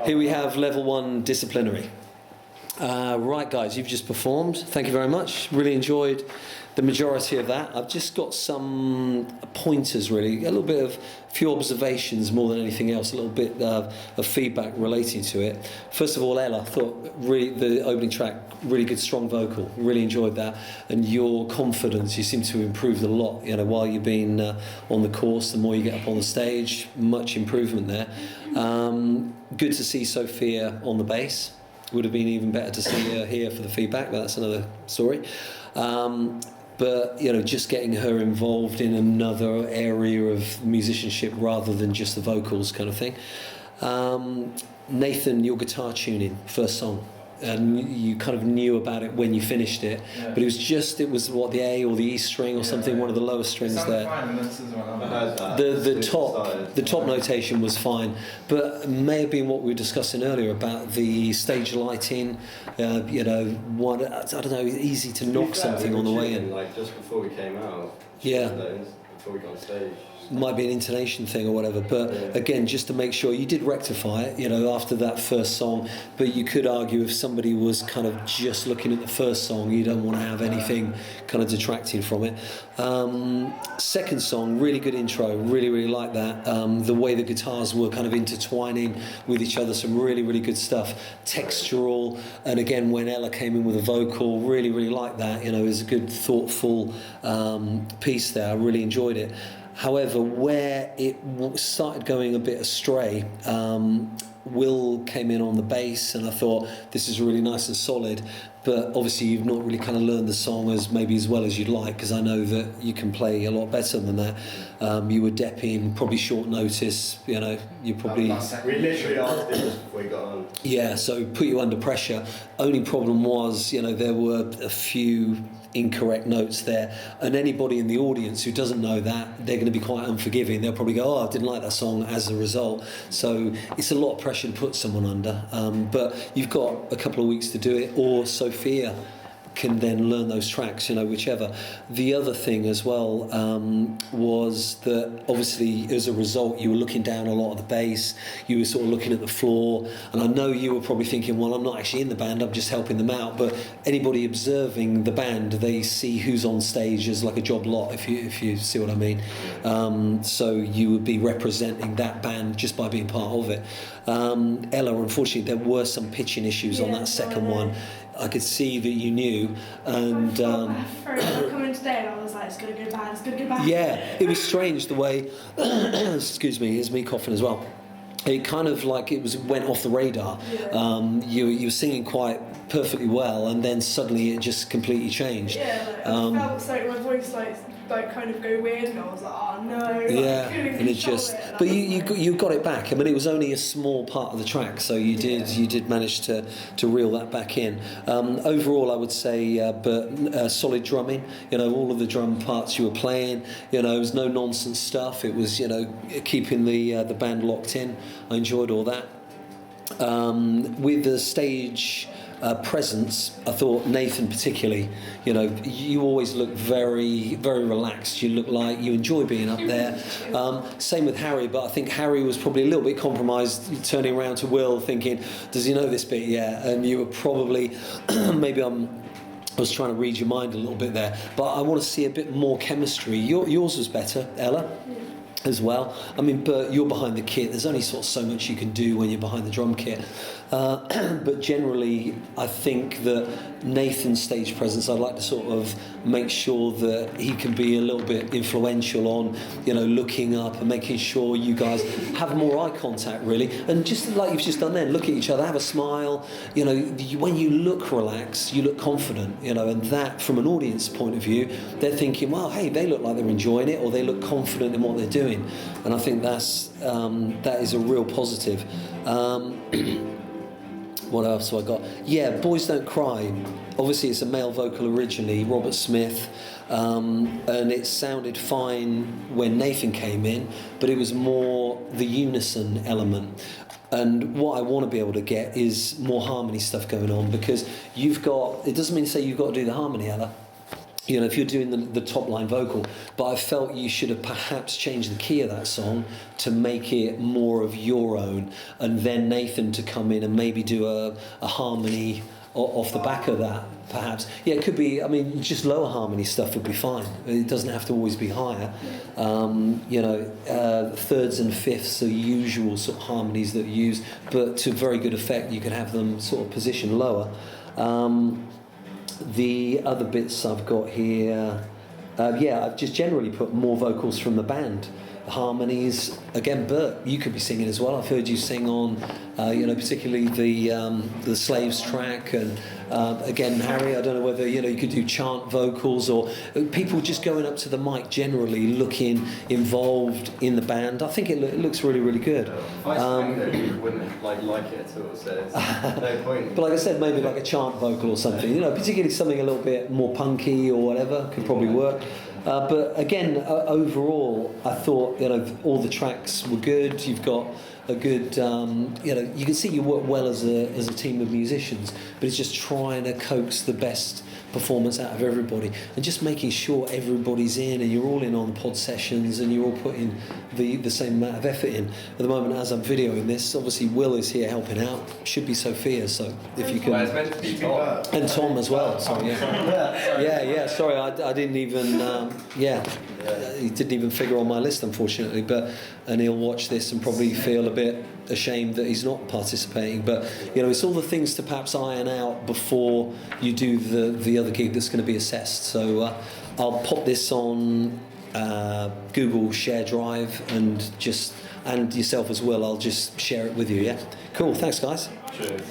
Here we have level 1 disciplinary. Right, guys, you've just performed. Thank you very much. Really enjoyed the majority of that. I've just got some pointers, really, a little bit of few observations more than anything else, a little bit of feedback relating to it. First of all, Ella, I thought really the opening track, really good, strong vocal. Really enjoyed that, and your confidence. You seem to have improved a lot. You know, while you've been on the course, the more you get up on the stage, much improvement there. Good to see Sophia on the bass. Would have been even better to see her here for the feedback, but that's another story. But, you know, just getting her involved in another area of musicianship rather than just the vocals kind of thing. Nathan, your guitar tuning, first song. And you kind of knew about it when you finished it, but it was what, the A or the E string or something, one of the lowest strings there. The top notation was fine, but it may have been what we were discussing earlier about the stage lighting. You know, I don't know, easy to knock something on the way in. Like just before we came out. Before we got on stage. Might be an intonation thing or whatever, but again, just to make sure you did rectify it, you know, after that first song. But you could argue if somebody was kind of just looking at the first song, you don't want to have anything kind of detracting from it. Second song, really good intro, really like that. The way the guitars were kind of intertwining with each other, some really good stuff. Textural, and again, when Ella came in with a vocal, really like that. You know, it was a good, thoughtful piece there. I really enjoyed it. However, where it started going a bit astray, Will came in on the bass, and I thought this is really nice and solid, but obviously you've not really kind of learned the song as well as you'd like, because I know that you can play a lot better than that. You were depping, probably short notice, you know, you probably... We literally asked him just before we got on. Yeah, so put you under pressure. Only problem was, you know, there were a few incorrect notes there, and anybody in the audience who doesn't know that, they're going to be quite unforgiving. They'll probably go, I didn't like that song as a result. So it's a lot of pressure to put someone under, but you've got a couple of weeks to do it, or Sophia can then learn those tracks, you know, whichever. The other thing as well was that obviously as a result you were looking down a lot of the bass, you were sort of looking at the floor, and I know you were probably thinking, well, I'm not actually in the band, I'm just helping them out, but anybody observing the band, they see who's on stage as like a job lot, if you see what I mean. So you would be representing that band just by being part of it. Ella, unfortunately there were some pitching issues on that second one. I could see that you knew, and coming today, and I was like, it's gonna go bad. Yeah, it was strange the way. Excuse me, here's me coughing as well. It kind of like went off the radar. You were singing quite perfectly well, and then suddenly it just completely changed. Yeah, like, I felt like my voice like kind of go weird, and I was like, oh no. Yeah, and it just. But you got it back. I mean, it was only a small part of the track, so you did manage to reel that back in. Overall, I would say, solid drumming. You know, all of the drum parts you were playing. You know, it was no nonsense stuff. It was, you know, keeping the band locked in. I enjoyed all that. With the stage presence, I thought Nathan particularly, you know, you always look very relaxed. You look like you enjoy being up there. Same with Harry, but I think Harry was probably a little bit compromised, turning around to Will thinking, does he know this bit yet? And you were probably, maybe I was trying to read your mind a little bit there, but I want to see a bit more chemistry. Yours was better, Ella, as well. I mean, but you're behind the kit. There's only sort of so much you can do when you're behind the drum kit. But generally, I think that Nathan's stage presence, I'd like to sort of make sure that he can be a little bit influential on, you know, looking up and making sure you guys have more eye contact, really. And just like you've just done then, look at each other, have a smile. You know, when you look relaxed, you look confident, you know, and that, from an audience point of view, they're thinking, well, hey, they look like they're enjoying it, or they look confident in what they're doing. And I think that is a real positive. What else have I got? Yeah, Boys Don't Cry. Obviously, it's a male vocal originally, Robert Smith, and it sounded fine when Nathan came in, but it was more the unison element. And what I want to be able to get is more harmony stuff going on, because you've got, it doesn't mean to say you've got to do the harmony, Ella. you know, if you're doing the top line vocal, but I felt you should have perhaps changed the key of that song to make it more of your own, and then Nathan to come in and maybe do a harmony off the back of that, perhaps. Yeah, it could be, I mean, just lower harmony stuff would be fine. It doesn't have to always be higher. You know, thirds and fifths are usual sort of harmonies that you use, but to very good effect, you can have them sort of positioned lower. The other bits I've got here, I've just generally put more vocals from the band. Harmonies, again, Bert, you could be singing as well. I've heard you sing on, you know, particularly the Slaves track, and again, Harry, I don't know whether, you know, you could do chant vocals, or people just going up to the mic generally looking involved in the band. I think it looks really, really good. If I sang it, you wouldn't like it at all, so there's no point. But like I said, maybe like a chant vocal or something, you know, particularly something a little bit more punky or whatever could probably work. But again, overall, I thought, you know, all the tracks were good. You've got a good, you know, you can see you work well as a team of musicians, but it's just trying to coax the best performance out of everybody and just making sure everybody's in and you're all in on the pod sessions and you're all putting the same amount of effort in. At the moment, as I'm videoing this, obviously Will is here helping out. Should be Sophia, so if you can. Well, it's meant to be Tom. And Tom as well. Sorry, yeah. Sorry, I didn't even. He didn't even figure on my list, unfortunately. And he'll watch this and probably feel a bit ashamed that he's not participating. But you know, it's all the things to perhaps iron out before you do the other gig that's going to be assessed. So I'll pop this on Google Share Drive and yourself as well. I'll just share it with you. Yeah. Cool. Thanks, guys. Cheers.